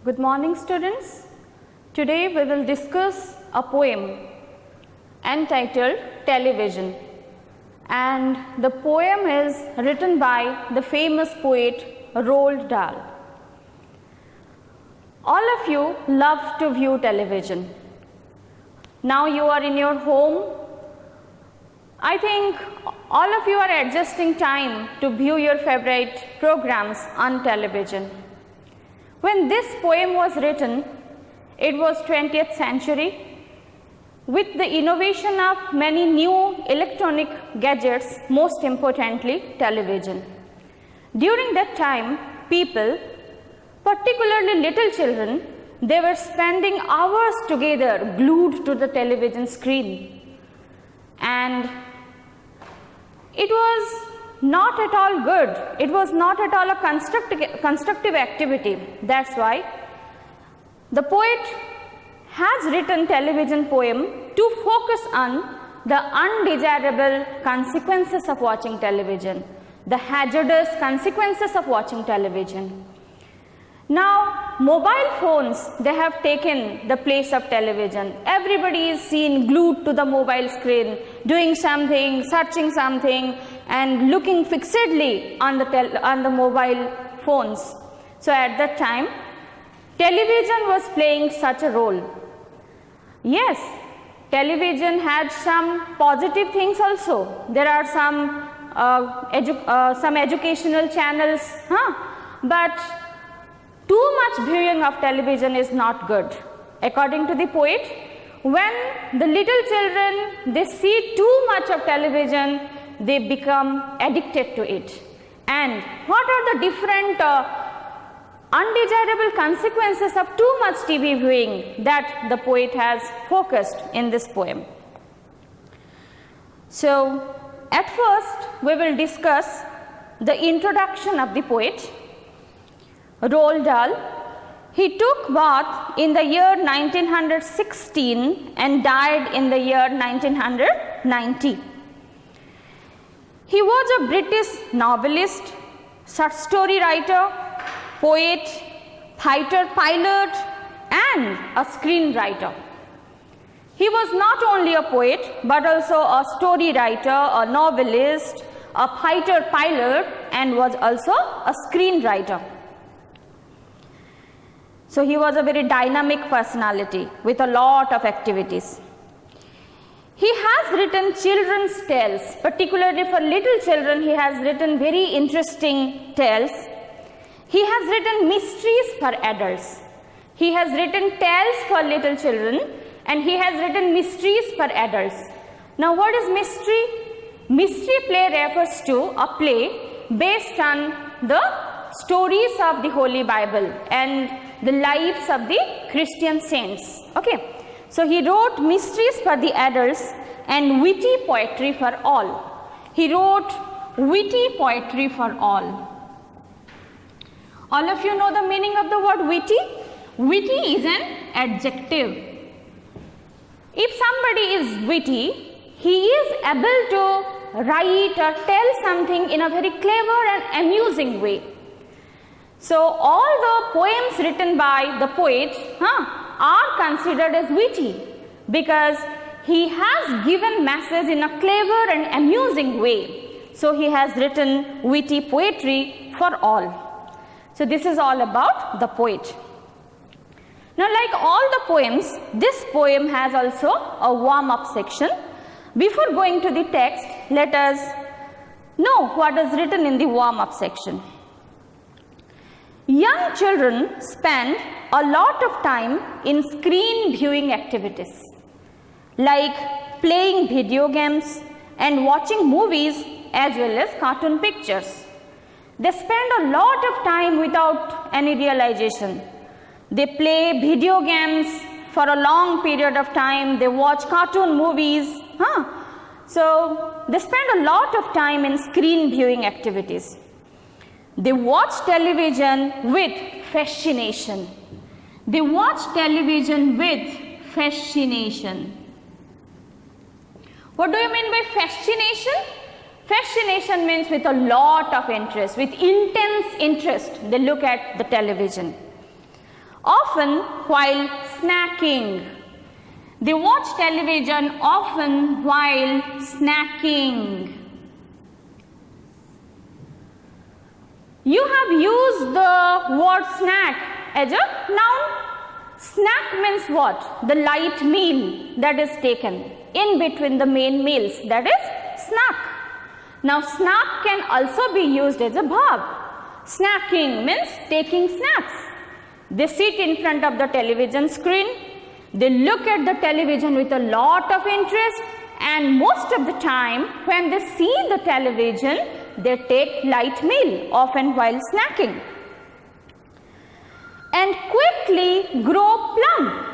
Good morning, students. Today we will discuss a poem entitled Television, and the poem is written by the famous poet Roald Dahl. All of you love to view television. Now you are in your home. I think all of you are adjusting time to view your favorite programs on television. When this poem was written, it was 20th century. With the innovation of many new electronic gadgets, most importantly television. During that time, people, particularly little children, they were spending hours together glued to the television screen. And it was not at all good. It was not at all a constructive activity. That's why the poet has written television poem to focus on the undesirable consequences of watching television, the hazardous consequences of watching television. Now, mobile phones, they have taken the place of television. Everybody is seen glued to the mobile screen, doing something, searching something, and looking fixedly on the mobile phones. So at that time, television was playing such a role. Yes, television had some positive things also. There are some educational channels, but too much viewing of television is not good. According to the poet, when the little children, they see too much of television, they become addicted to it. And what are the different undesirable consequences of too much TV viewing that the poet has focused in this poem? So, at first we will discuss the introduction of the poet. Roald Dahl, he took birth in the year 1916 and died in the year 1990. He was a British novelist, short story writer, poet, fighter pilot, and a screenwriter. He was not only a poet but also a story writer, a novelist, a fighter pilot, and was also a screenwriter. So he was a very dynamic personality with a lot of activities. He has written children's tales, particularly for little children. He has written very interesting tales. He has written mysteries for adults. He has written tales for little children, and he has written mysteries for adults. Now, what is mystery? Mystery play refers to a play based on the stories of the Holy Bible and the lives of the Christian saints. Okay, so he wrote mysteries for the adults and witty poetry for all. He wrote witty poetry for all. All of you know the meaning of the word witty? Witty is an adjective. If somebody is witty, he is able to write or tell something in a very clever and amusing way. So all the poems written by the poet are considered as witty because he has given message in a clever and amusing way. So he has written witty poetry for all. So this is all about the poet. Now, like all the poems, this poem has also a warm-up section. Before going to the text, let us know what is written in the warm-up section. Young children spend a lot of time in screen viewing activities like playing video games and watching movies as well as cartoon pictures. They spend a lot of time without any realization. They play video games for a long period of time. They watch cartoon movies. So they spend a lot of time in screen viewing activities. They watch television with fascination. They watch television with fascination. What do you mean by fascination? Fascination means with a lot of interest, with intense interest, they look at the television. often while snacking. They watch television often while snacking. You have used the word snack as a noun. Snack means what? The light meal that is taken in between the main meals, that is snack. Now snack can also be used as a verb. Snacking means taking snacks. They sit in front of the television screen. They look at the television with a lot of interest, and most of the time when they see the television, they take light meal, often while snacking. And quickly grow plump.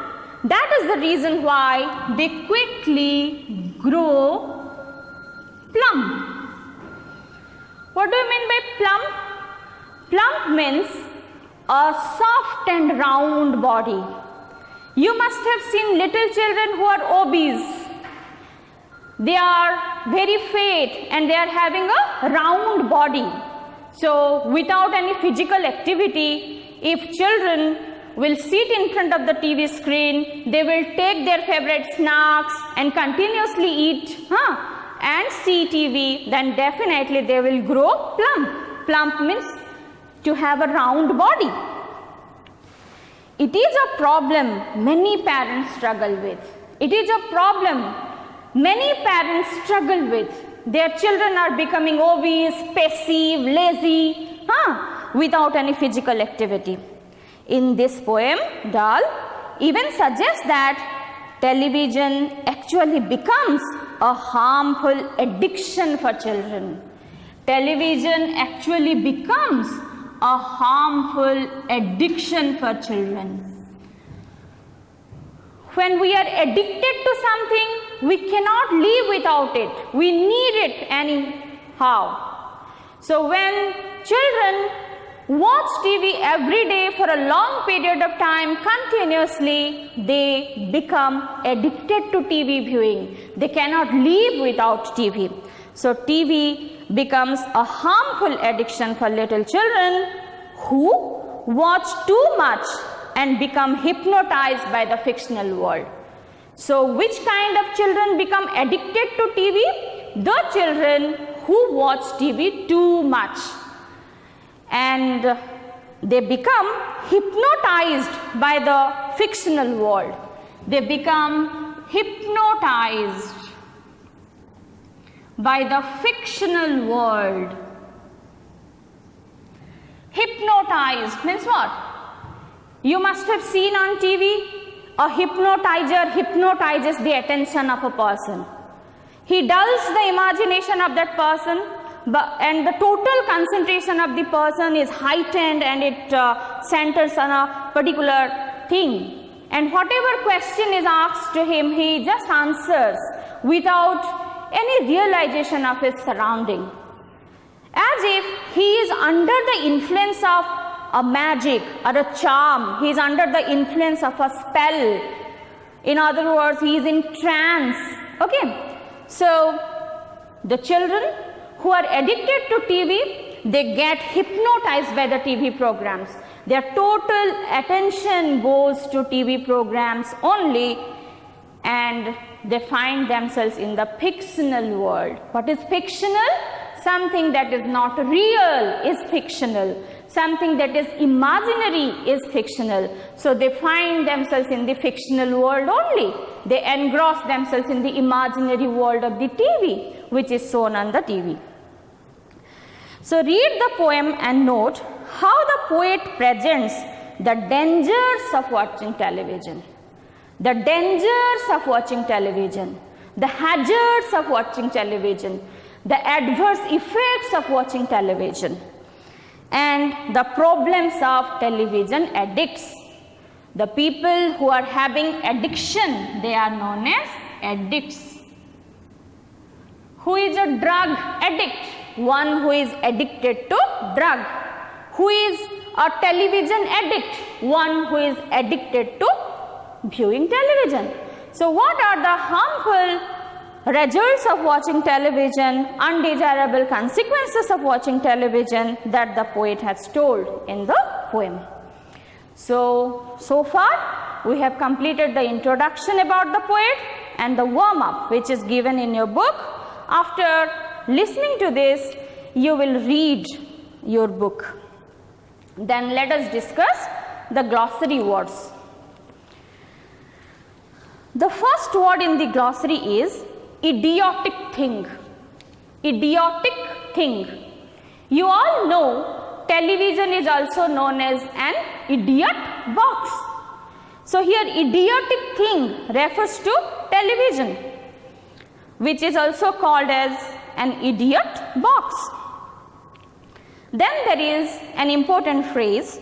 That is the reason why they quickly grow plump. What do you mean by plump? Plump means a soft and round body. You must have seen little children who are obese. They are very fat and they are having a round body. So without any physical activity, if children will sit in front of the TV screen, they will take their favorite snacks and continuously eat and see TV, then definitely they will grow plump. Plump means to have a round body. It is a problem many parents struggle with. It is a problem many parents struggle with. Their children are becoming obese, passive, lazy, without any physical activity. In this poem, Dahl even suggests that television actually becomes a harmful addiction for children. Television actually becomes a harmful addiction for children. When we are addicted to something, we cannot live without it. We need it anyhow. So when children watch TV every day for a long period of time continuously, they become addicted to TV viewing. They cannot live without TV. So TV becomes a harmful addiction for little children who watch too much and become hypnotized by the fictional world. So which kind of children become addicted to TV? The children who watch TV too much. And they become hypnotized by the fictional world. They become hypnotized by the fictional world. Hypnotized means what? You must have seen on TV, a hypnotizer hypnotizes the attention of a person. He dulls the imagination of that person, and the total concentration of the person is heightened and it centers on a particular thing. And whatever question is asked to him, he just answers without any realization of his surrounding. As if he is under the influence of a magic or a charm. He is under the influence of a spell. In other words, he is in trance. Okay. So the children who are addicted to TV, they get hypnotized by the TV programs. Their total attention goes to TV programs only, and they find themselves in the fictional world. What is fictional? Something that is not real is fictional. Something that is imaginary is fictional. So they find themselves in the fictional world only. They engross themselves in the imaginary world of the TV, which is shown on the TV. So read the poem and note how the poet presents the dangers of watching television. The dangers of watching television. The hazards of watching television. The adverse effects of watching television. And the problems of television addicts. The people who are having addiction, they are known as addicts. Who is a drug addict? One who is addicted to drug. Who is a television addict? One who is addicted to viewing television. So what are the harmful results of watching television, undesirable consequences of watching television that the poet has told in the poem? So far we have completed the introduction about the poet and the warm-up which is given in your book. After listening to this, you will read your book. Then let us discuss the glossary words. The first word in the glossary is idiotic thing. Idiotic thing. You all know television is also known as an idiot box. So here idiotic thing refers to television, which is also called as an idiot box. Then there is an important phrase,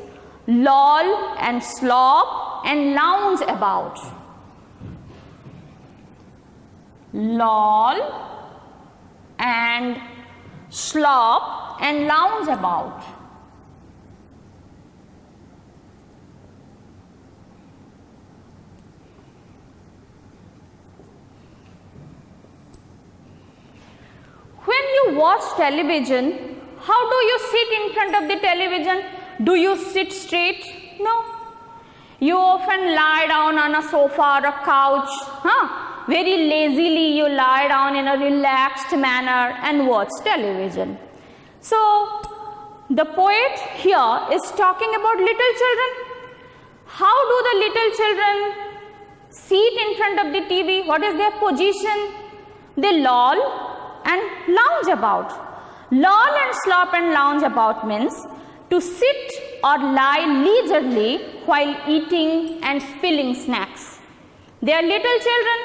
loll and slop and lounge about. Loll and slop and lounge about. When you watch television, how do you sit in front of the television? Do you sit straight? No. You often lie down on a sofa or a couch. Very lazily you lie down in a relaxed manner and watch television. So the poet here is talking about little children. How do the little children sit in front of the TV? What is their position? They loll and lounge about. Loll and slop and lounge about means to sit or lie leisurely while eating and spilling snacks. They are little children.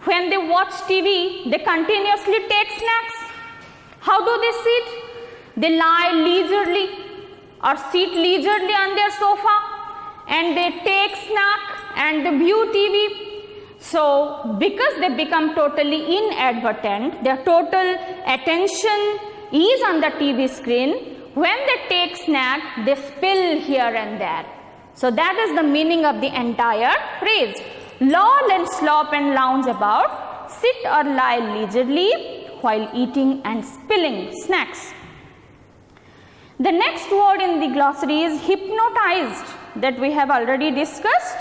When they watch TV, they continuously take snacks. How do they sit? They lie leisurely or sit leisurely on their sofa and they take snack and they view TV. So because they become totally inadvertent, their total attention is on the TV screen. When they take snack, they spill here and there. So that is the meaning of the entire phrase. Loll and slop and lounge about, sit or lie leisurely while eating and spilling snacks. The next word in the glossary is hypnotized, that we have already discussed.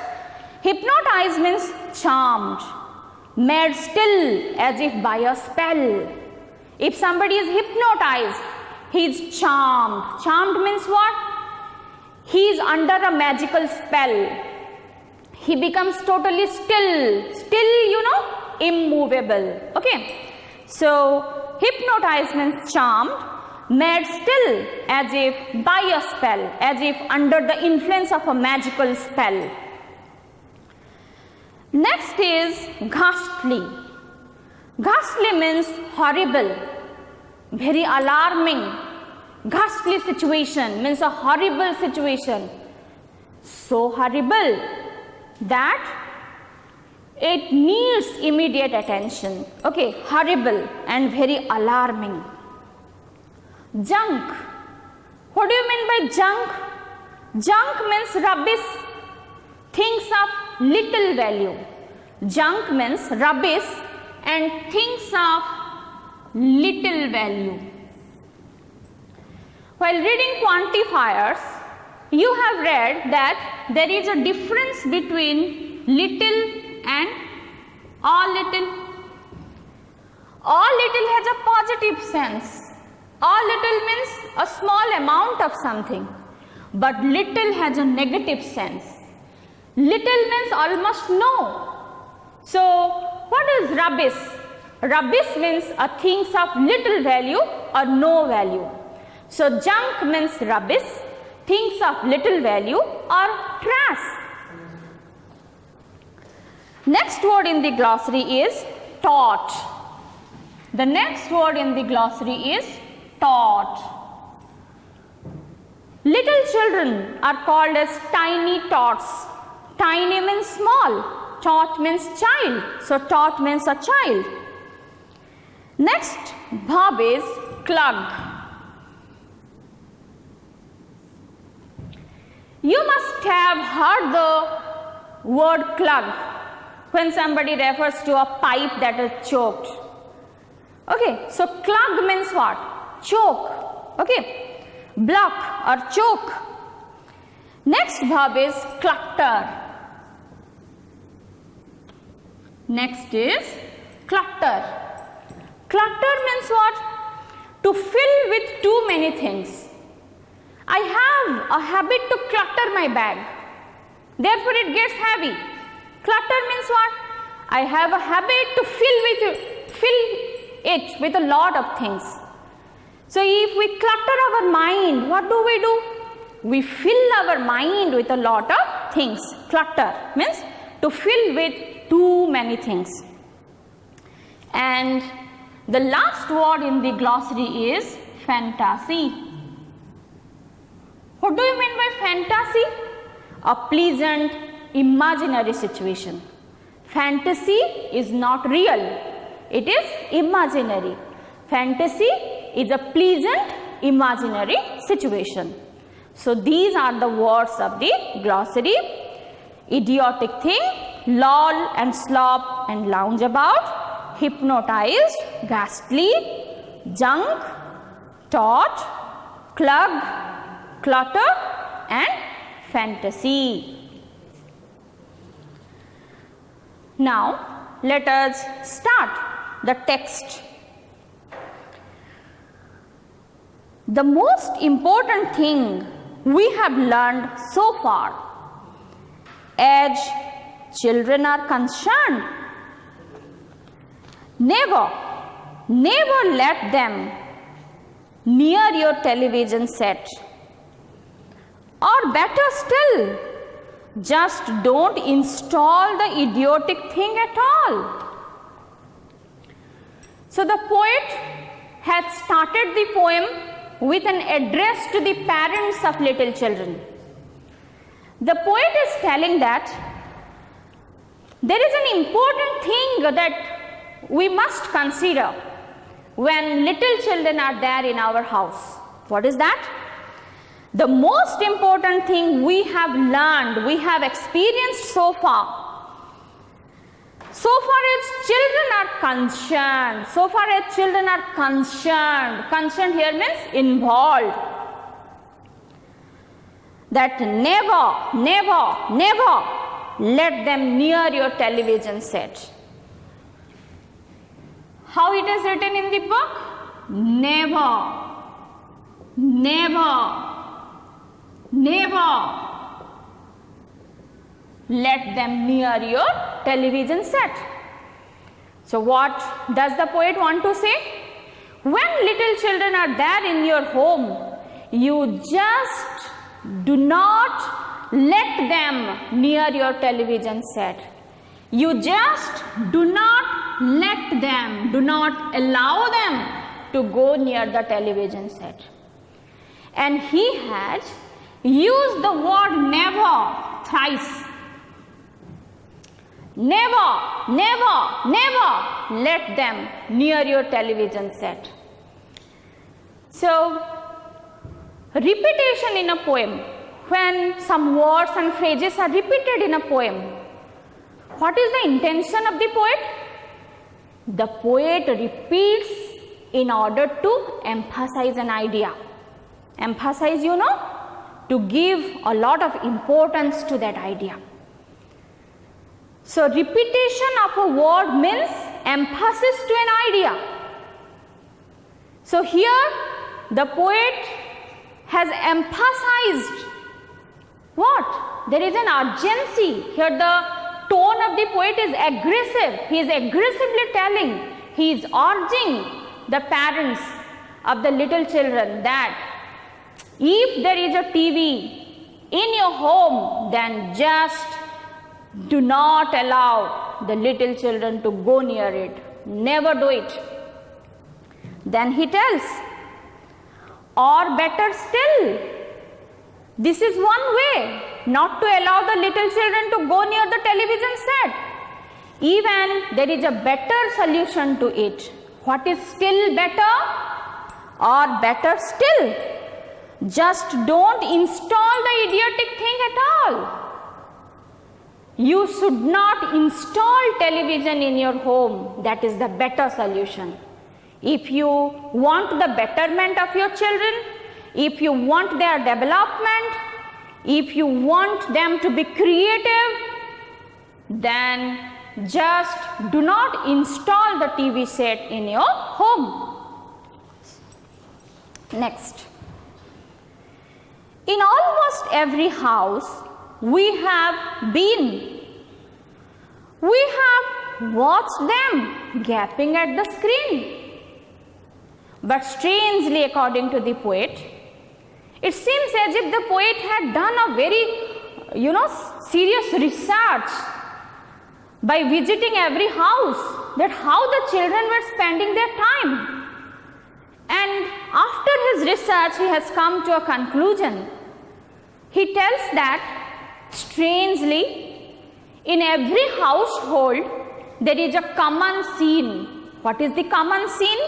Hypnotized means charmed, made still as if by a spell. If somebody is hypnotized, he is charmed. Charmed means what? He is under a magical spell. He becomes totally still, immovable. Okay. So hypnotized means charmed, made still as if by a spell, as if under the influence of a magical spell. Next is ghastly. Ghastly means horrible, very alarming. Ghastly situation means a horrible situation. So horrible that it needs immediate attention. Okay, horrible and very alarming. Junk. What do you mean by junk? Junk means rubbish, things of little value. Junk means rubbish and things of little value. While reading quantifiers, you have read that there is a difference between little and all little. All little has a positive sense. All little means a small amount of something, but little has a negative sense. Little means almost no. So what is rubbish? Rubbish means a things of little value or no value. So junk means rubbish, things of little value or trash. Next word in the glossary is taught. The next word in the glossary is taught. Little children are called as tiny tots. Tiny means small, tot means child. So tot means a child. Next verb is clug. You must have heard the word clug when somebody refers to a pipe that is choked. Okay, so clug means what? Choke. Okay, block or choke. Next verb is clutter. Next is clutter. Clutter means what? To fill with too many things. I have a habit to clutter my bag. Therefore, it gets heavy. Clutter means what? I have a habit to fill it with a lot of things. So, if we clutter our mind, what do? We fill our mind with a lot of things. Clutter means to fill with too many things. And the last word in the glossary is fantasy. What do you mean by fantasy? A pleasant imaginary situation. Fantasy is not real, it is imaginary. Fantasy is a pleasant imaginary situation. So these are the words of the glossary: idiotic thing, loll and slop and lounge about, hypnotized, ghastly, junk, taught, clug, clutter and fantasy. Now let us start the text. The most important thing we have learned so far, as children are concerned, never let them near your television set. Or better still, just don't install the idiotic thing at all. So the poet had started the poem with an address to the parents of little children. The poet is telling that there is an important thing that we must consider when little children are there in our house. What is that? The most important thing we have learned, we have experienced so far as children are concerned here means involved, that never let them near your television set. How it is written in the book? Never let them near your television set. So what does the poet want to say? When little children are there in your home, you just do not let them near your television set. You just do not let them, do not allow them to go near the television set. And he had used the word never thrice. Never let them near your television set. So, repetition in a poem, when some words and phrases are repeated in a poem, what is the intention of the poet? The poet repeats in order to emphasize an idea. Emphasize, to give a lot of importance to that idea. So, repetition of a word means emphasis to an idea. So, here the poet has emphasized what? There is an urgency. Here the tone of the poet is aggressive. He is aggressively telling, he is urging the parents of the little children that if there is a TV in your home, then just do not allow the little children to go near it. Never do it. Then he tells, or better still, this is one way not to allow the little children to go near the television set. Even there is a better solution to it. What is still better? Or better still, just don't install the idiotic thing at all. You should not install television in your home. That is the better solution. If you want the betterment of your children, if you want their development, If you want them to be creative, then just do not install the TV set in your home. Next. In almost every house, we have watched them gaping at the screen. But strangely, according to the poet, it seems as if the poet had done a very, serious research by visiting every house, that how the children were spending their time. And after his research, he has come to a conclusion. He tells that, strangely, in every household, there is a common scene. What is the common scene?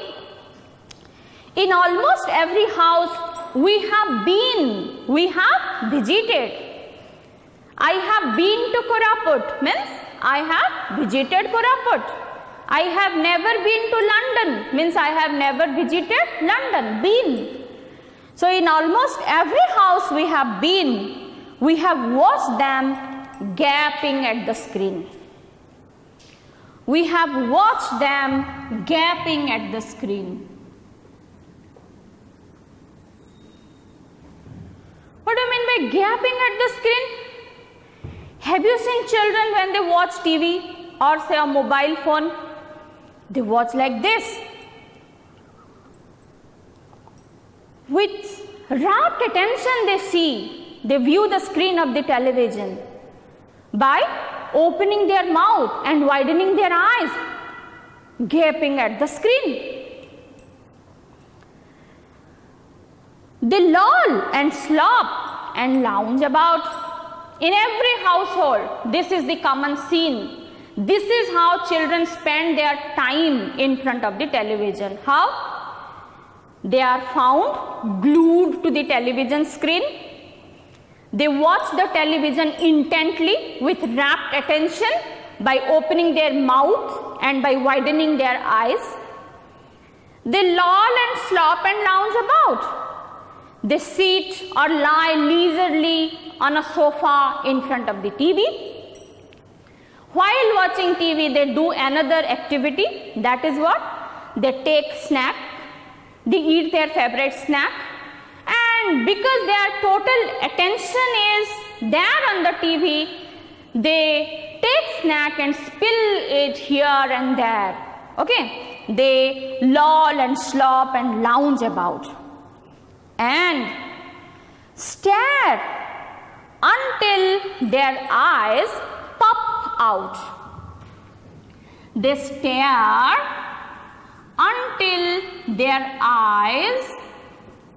In almost every house, we have visited. I have been to Koraput, means I have visited Koraput. I have never been to London, means I have never visited London, been. So in almost every house we have watched them gaping at the screen. We have watched them gaping at the screen. What do you mean by gaping at the screen? Have you seen children when they watch TV or say a mobile phone? They watch like this. With rapt attention they view the screen of the television by opening their mouth and widening their eyes, gaping at the screen. They loll and slop and lounge about. In every household, this is the common scene. This is how children spend their time in front of the television. How? They are found glued to the television screen. They watch the television intently with rapt attention by opening their mouth and by widening their eyes. They loll and slop and lounge about. They sit or lie leisurely on a sofa in front of the TV. While watching TV, they do another activity. That is what? They take snack. They eat their favorite snack. And because their total attention is there on the TV, they take snack and spill it here and there. Okay? They loll and slop and lounge about. And stare until their eyes pop out. They stare until their eyes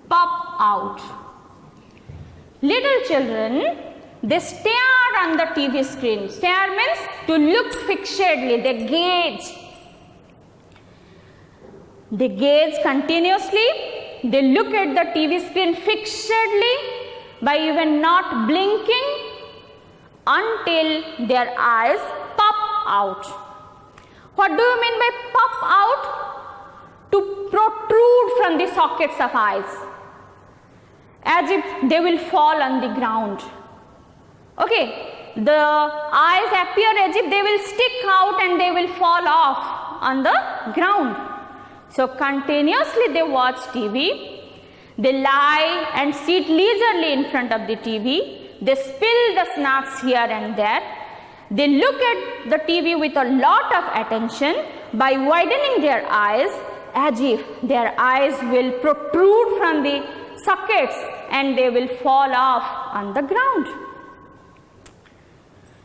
pop out. Little children, they stare on the TV screen. Stare means to look fixedly. They gaze. They gaze continuously. They look at the TV screen fixedly by even not blinking until their eyes pop out. What do you mean by pop out? To protrude from the sockets of eyes, as if they will fall on the ground. Okay, the eyes appear as if they will stick out and they will fall off on the ground. So continuously they watch TV, they lie and sit leisurely in front of the TV, they spill the snacks here and there, they look at the TV with a lot of attention by widening their eyes as if their eyes will protrude from the sockets and they will fall off on the ground.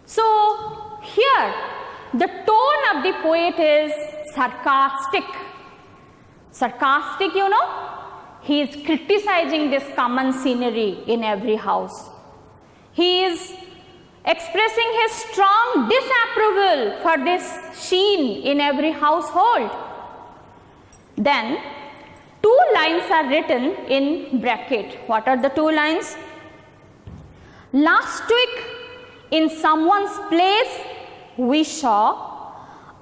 So here the tone of the poet is sarcastic. Sarcastic, you know, he is criticizing this common scenery in every house. He is expressing his strong disapproval for this scene in every household. Then, two lines are written in bracket. What are the two lines? Last week, in someone's place, we saw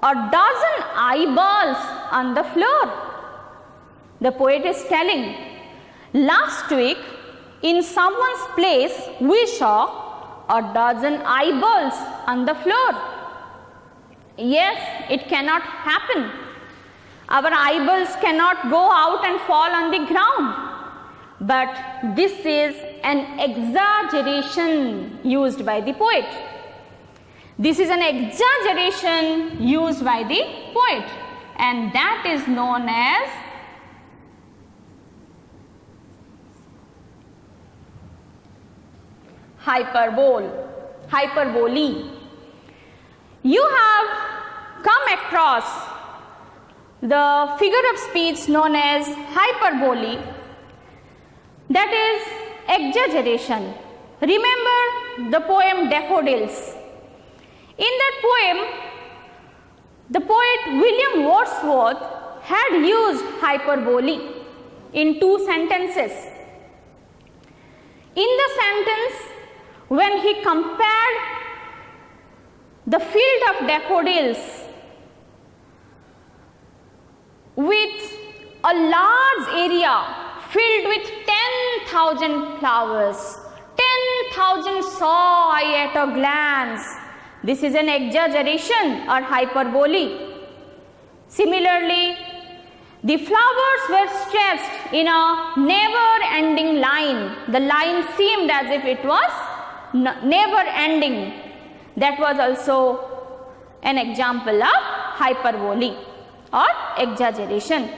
a dozen eyeballs on the floor. The poet is telling, last week, in someone's place we saw a dozen eyeballs on the floor. Yes, it cannot happen. Our eyeballs cannot go out and fall on the ground. But this is an exaggeration used by the poet. This is an exaggeration used by the poet, and that is known as hyperbole. You have come across the figure of speech known as hyperbole, that is exaggeration. Remember the poem Daffodils. In that poem, the poet William Wordsworth had used hyperbole in 2 sentences. In the sentence, when he compared the field of daffodils with a large area filled with 10,000 flowers, 10,000 saw I at a glance. This is an exaggeration or hyperbole. Similarly, the flowers were stretched in a never-ending line. The line seemed as if it was never-ending. That was also an example of hyperbole or exaggeration.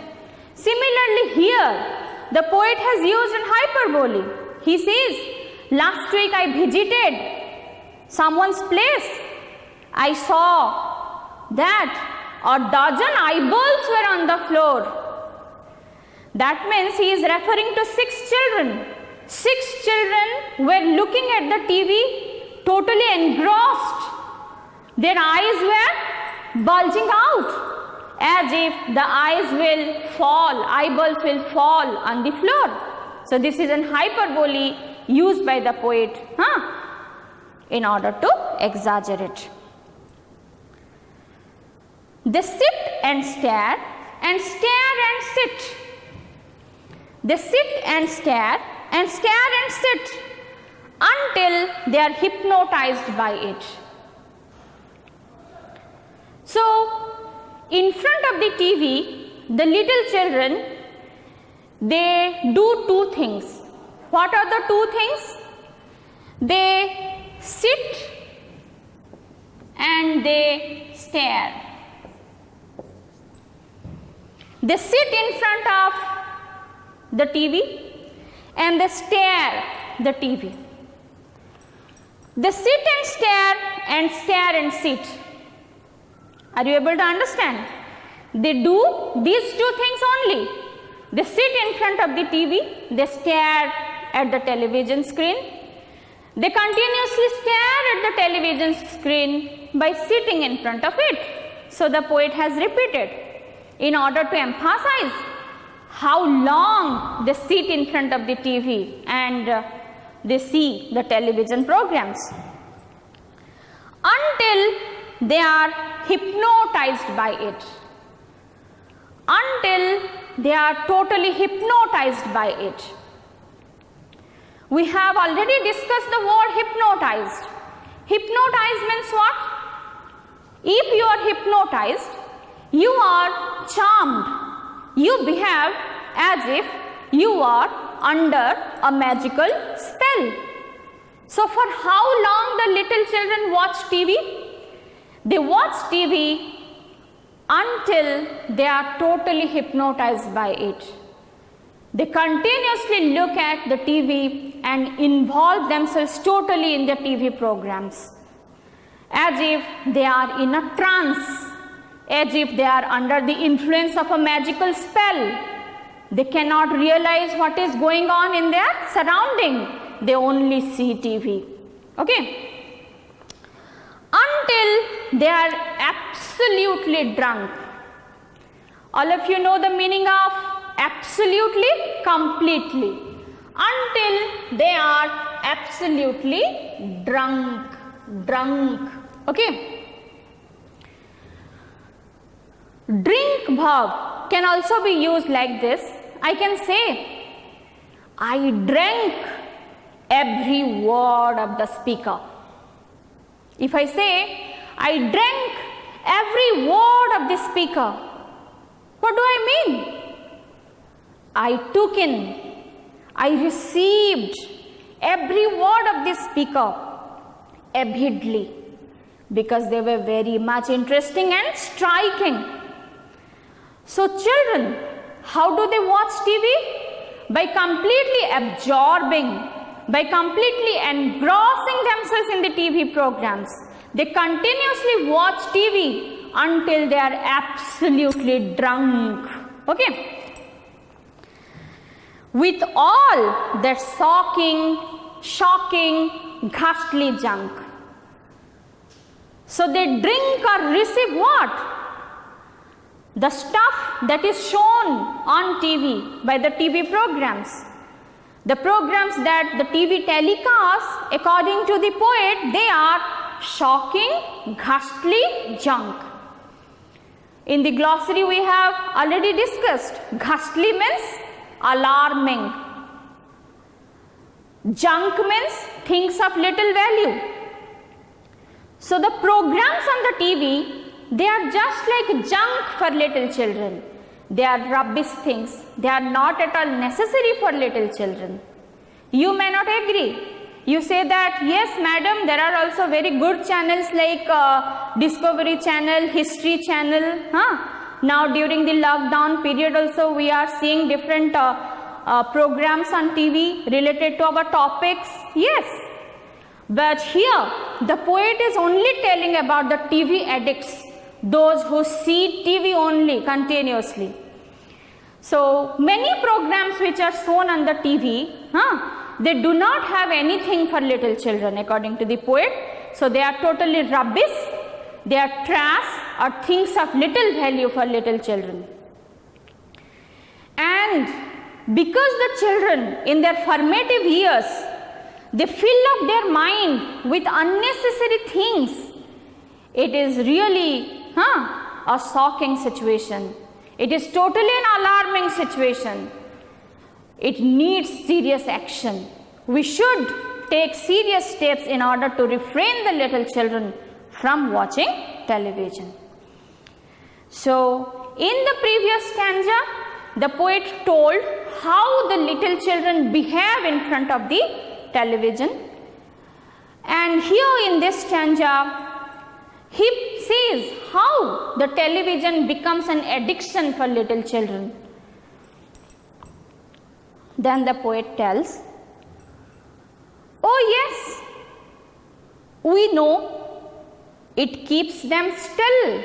Similarly, here the poet has used an hyperbole. He says, last week I visited someone's place. I saw that a dozen eyeballs were on the floor. That means he is referring to 6 children. 6 children were looking at the TV, totally engrossed. Their eyes were bulging out as if the eyes will fall, eyeballs will fall on the floor. So this is an hyperbole used by the poet in order to exaggerate. They sit and stare and stare and sit. They sit and stare and stare and sit until they are hypnotized by it. So, in front of the TV, the little children, they do 2 things. What are the 2 things? They sit and they stare. They sit in front of the TV and they stare the TV. They sit and stare and stare and sit. Are you able to understand? They do these 2 things only. They sit in front of the TV, they stare at the television screen. They continuously stare at the television screen by sitting in front of it. So the poet has repeated in order to emphasize how long they sit in front of the TV and they see the television programs until they are hypnotized by it, until they are totally hypnotized by it. We have already discussed the word hypnotized. Hypnotized means what? If you are hypnotized, you are charmed. You behave as if you are under a magical spell. So for how long the little children watch TV? They watch TV until they are totally hypnotized by it. They continuously look at the TV and involve themselves totally in the TV programs, as if they are in a trance, as if they are under the influence of a magical spell. They cannot realize what is going on in their surrounding. They only see TV. Okay? Until they are absolutely drunk. All of you know the meaning of absolutely, completely. Until they are absolutely drunk. Okay? Drink verb can also be used like this. I can say, I drank every word of the speaker. If I say, I drank every word of the speaker, what do I mean? I took in, I received every word of the speaker avidly, because they were very much interesting and striking. So children, how do they watch TV? By completely absorbing, by completely engrossing themselves in the TV programs. They continuously watch TV until they are absolutely drunk. Okay? With all that shocking, ghastly junk. So they drink or receive what? The stuff that is shown on TV by the TV programs. The programs that the TV telecasts, according to the poet, they are shocking, ghastly junk. In the glossary we have already discussed, ghastly means alarming. Junk means things of little value. So the programs on the TV, they are just like junk for little children. They are rubbish things. They are not at all necessary for little children. You may not agree. You say that, yes madam, there are also very good channels like Discovery Channel, History Channel. Now during the lockdown period also we are seeing different programs on TV related to our topics. Yes. But here the poet is only telling about the TV addicts, those who see TV only continuously. So many programs which are shown on the TV, they do not have anything for little children according to the poet. So they are totally rubbish, they are trash or things of little value for little children. And because the children in their formative years, they fill up their mind with unnecessary things, it is really a shocking situation. It is totally an alarming situation. It needs serious action. We should take serious steps in order to refrain the little children from watching television. So, in the previous stanza, the poet told how the little children behave in front of the television. And here in this stanza, he says how the television becomes an addiction for little children. Then the poet tells, oh yes, we know it keeps them still.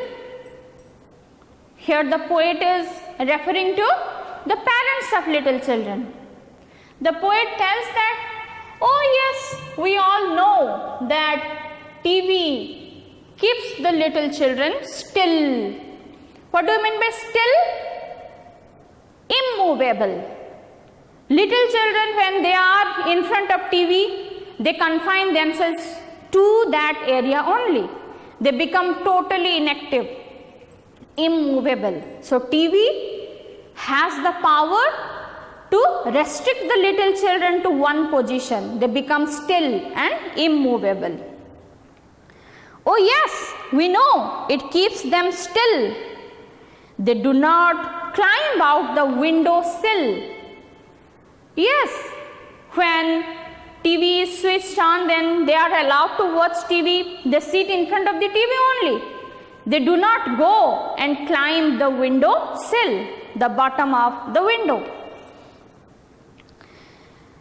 Here the poet is referring to the parents of little children. The poet tells that, oh yes, we all know that TV keeps the little children still. What do you mean by still? Immovable. Little children, when they are in front of TV, they confine themselves to that area only. They become totally inactive, immovable. So TV has the power to restrict the little children to one position. They become still and immovable. Oh yes, we know it keeps them still. They do not climb out the window sill. Yes, when TV is switched on, then they are allowed to watch TV. They sit in front of the TV only. They do not go and climb the window sill, the bottom of the window.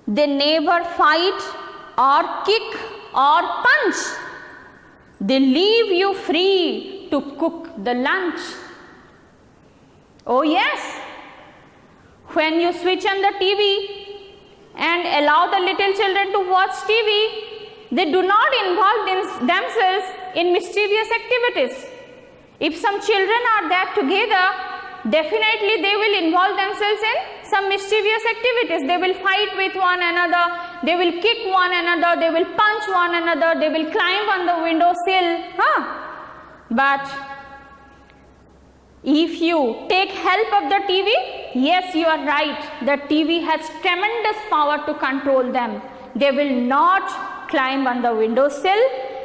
They never fight or kick or punch. They leave you free to cook the lunch. Oh yes, when you switch on the TV and allow the little children to watch TV, they do not involve themselves in mischievous activities. If some children are there together, definitely they will involve themselves in some mischievous activities. They will fight with one another, they will kick one another, they will punch one another, they will climb on the window sill. But if you take help of the TV, yes, you are right, the TV has tremendous power to control them. They will not climb on the windowsill.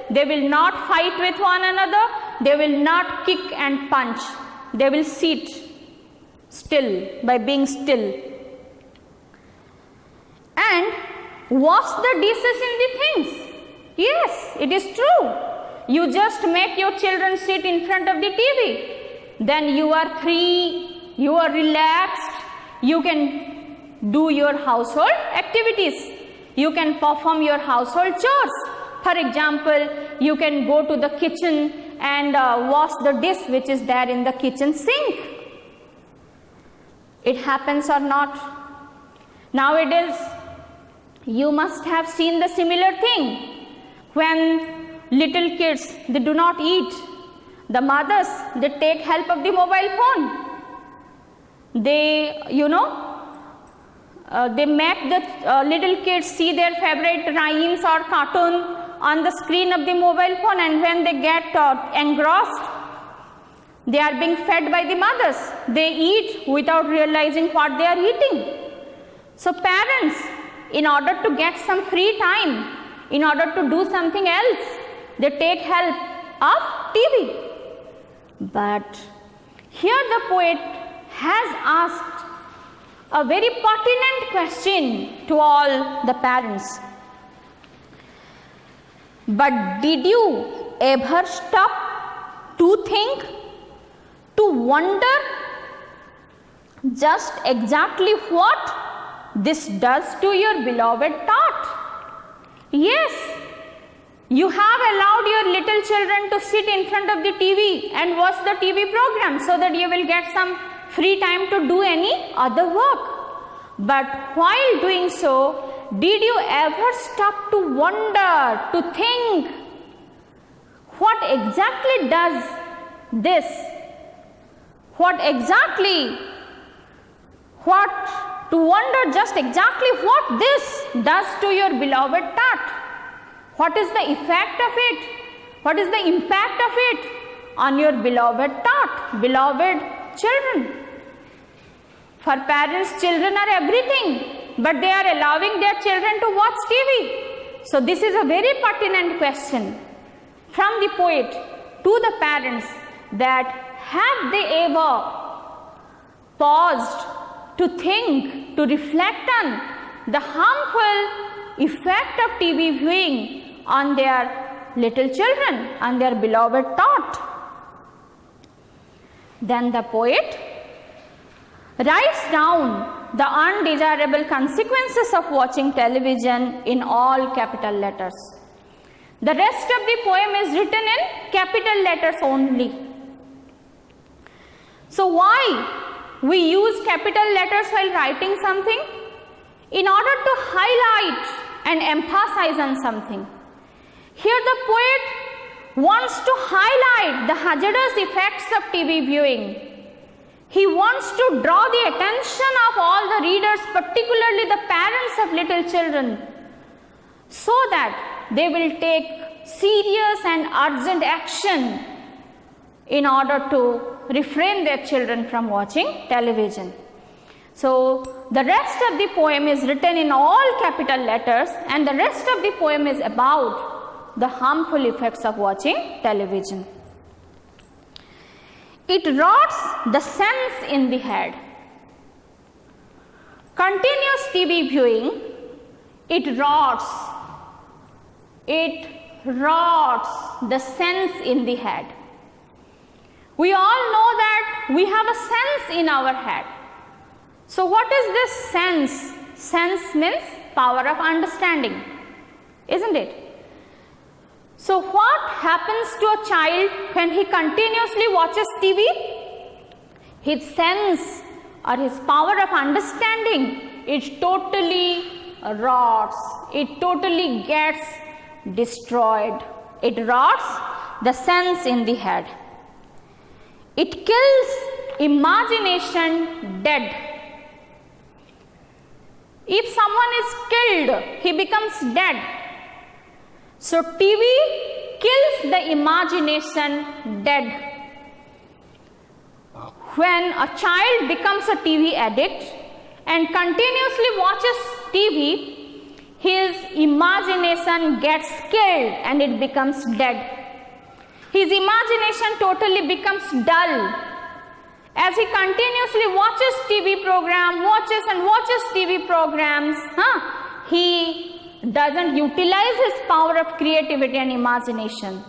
They will not fight with one another. They will not kick and punch. They will sit still by being still. And wash the dishes in the things. Yes, it is true. You just make your children sit in front of the TV. Then you are free, you are relaxed, you can do your household activities. You can perform your household chores. For example, you can go to the kitchen and wash the dish which is there in the kitchen sink. It happens or not? Nowadays, you must have seen the similar thing. When little kids, they do not eat, the mothers, they take help of the mobile phone. They, they make the little kids see their favorite rhymes or cartoon on the screen of the mobile phone, and when they get engrossed, they are being fed by the mothers. They eat without realizing what they are eating. So parents, in order to get some free time, in order to do something else, they take help of TV. But here the poet has asked a very pertinent question to all the parents. But did you ever stop to think, to wonder just exactly what this does to your beloved thought? Yes, you have allowed your little children to sit in front of the TV and watch the TV program so that you will get some free time to do any other work. But while doing so, did you ever stop to wonder, to think, what exactly does this? To wonder just exactly what this does to your beloved thought. What is the effect of it? What is the impact of it on your beloved thought, beloved children? For parents, children are everything, but they are allowing their children to watch TV. So this is a very pertinent question from the poet to the parents, that have they ever paused to think, to reflect on the harmful effect of TV viewing on their little children, on their beloved thought? Then the poet writes down the undesirable consequences of watching television in all capital letters. The rest of the poem is written in capital letters only. So why we use capital letters while writing something? In order to highlight and emphasize on something. Here the poet wants to highlight the hazardous effects of TV viewing. He wants to draw the attention of all the readers, particularly the parents of little children, so that they will take serious and urgent action in order to refrain their children from watching television. So the rest of the poem is written in all capital letters, and the rest of the poem is about the harmful effects of watching television. It rots the sense in the head. Continuous TV viewing, it rots the sense in the head. We all know that we have a sense in our head. So what is this sense? Sense means power of understanding, isn't it? So what happens to a child when he continuously watches TV? His sense or his power of understanding, it totally rots. It totally gets destroyed. It rots the sense in the head. It kills imagination dead. If someone is killed, he becomes dead. So TV kills the imagination dead. When a child becomes a TV addict and continuously watches TV, his imagination gets killed and it becomes dead. His imagination totally becomes dull. As he continuously watches TV programs, he doesn't utilize his power of creativity and imagination.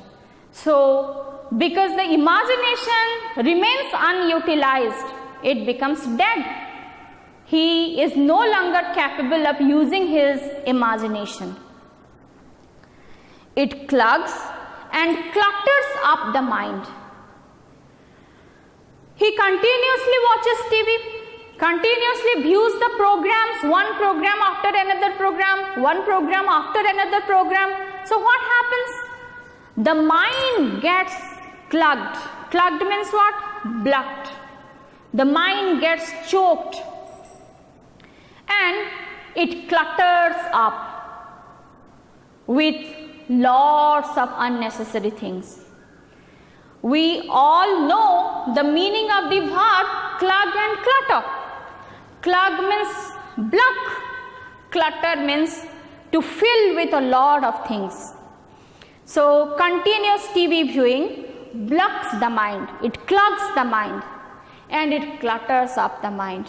So, because the imagination remains unutilized, it becomes dead. He is no longer capable of using his imagination. It clogs and clutters up the mind. He continuously watches TV, continuously views the programs, one program after another program, one program after another program. So what happens? The mind gets clogged. Clogged means what? Blocked. The mind gets choked and it clutters up with lots of unnecessary things. We all know the meaning of the verb clog and clutter. Clog means block. Clutter means to fill with a lot of things. So, continuous TV viewing blocks the mind, it clogs the mind and it clutters up the mind.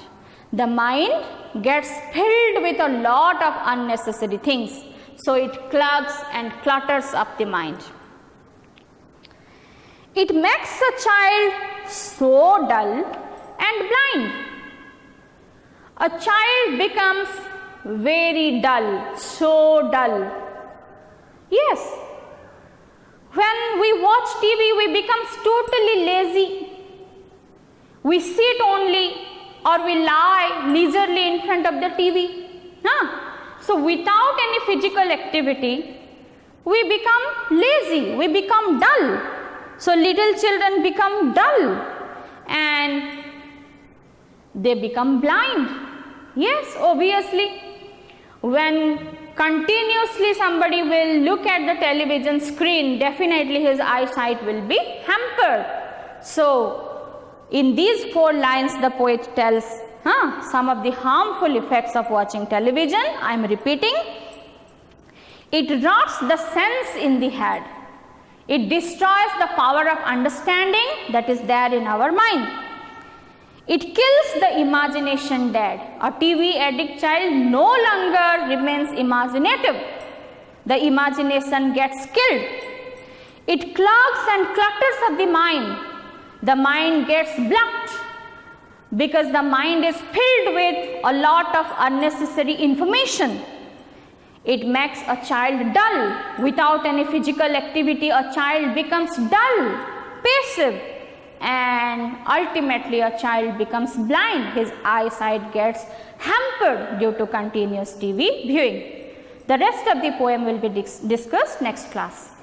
The mind gets filled with a lot of unnecessary things. So, it clogs and clutters up the mind. It makes a child so dull and blind. A child becomes very dull, so dull. Yes, when we watch TV, we become totally lazy. We sit only or we lie leisurely in front of the TV. So, without any physical activity, we become lazy, we become dull. So, little children become dull and they become blind. Yes, obviously, when continuously somebody will look at the television screen, definitely his eyesight will be hampered. So, in these 4 lines, the poet tells some of the harmful effects of watching television. I am repeating. It rots the sense in the head. It destroys the power of understanding that is there in our mind. It kills the imagination dead. A TV addict child no longer remains imaginative. The imagination gets killed. It clogs and clutters up the mind. The mind gets blocked because the mind is filled with a lot of unnecessary information. It makes a child dull. Without any physical activity, a child becomes dull, passive, and ultimately a child becomes blind. His eyesight gets hampered due to continuous TV viewing. The rest of the poem will be discussed next class.